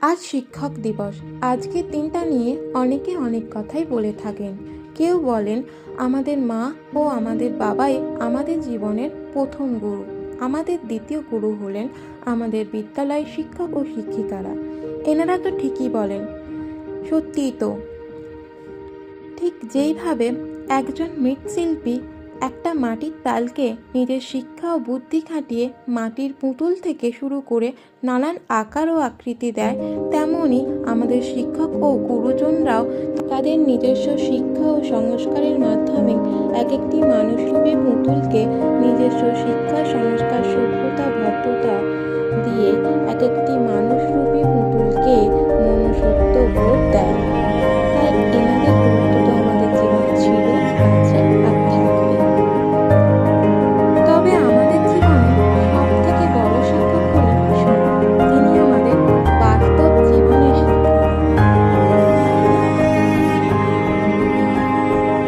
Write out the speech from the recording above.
আজ শিক্ষক দিবস। আজকের দিনটা নিয়ে অনেকে অনেক কথাই বলে থাকেন। কেউ বলেন আমাদের মা ও আমাদের বাবাই আমাদের জীবনের প্রথম গুরু। আমাদের দ্বিতীয় গুরু হলেন আমাদের বিদ্যালয়ের শিক্ষক ও শিক্ষিকারা। এনারা তো ঠিকই বলেন, সত্যিই তো। ঠিক যেইভাবে একজন মৃৎশিল্পী একটা মাটির তালকে নিজের শিক্ষা ও বুদ্ধি খাটিয়ে মাটির পুতুল থেকে শুরু করে নানান আকার ও আকৃতি দেয়, তেমনই আমাদের শিক্ষক ও গুরুজনরাও তাদের নিজস্ব শিক্ষা ও সংস্কারের মাধ্যমে এক একটি মানুষরূপী পুতুলকে নিজস্ব শিক্ষা, সংস্কার, সভ্যতা, ভদ্রতা দিয়ে এক একটি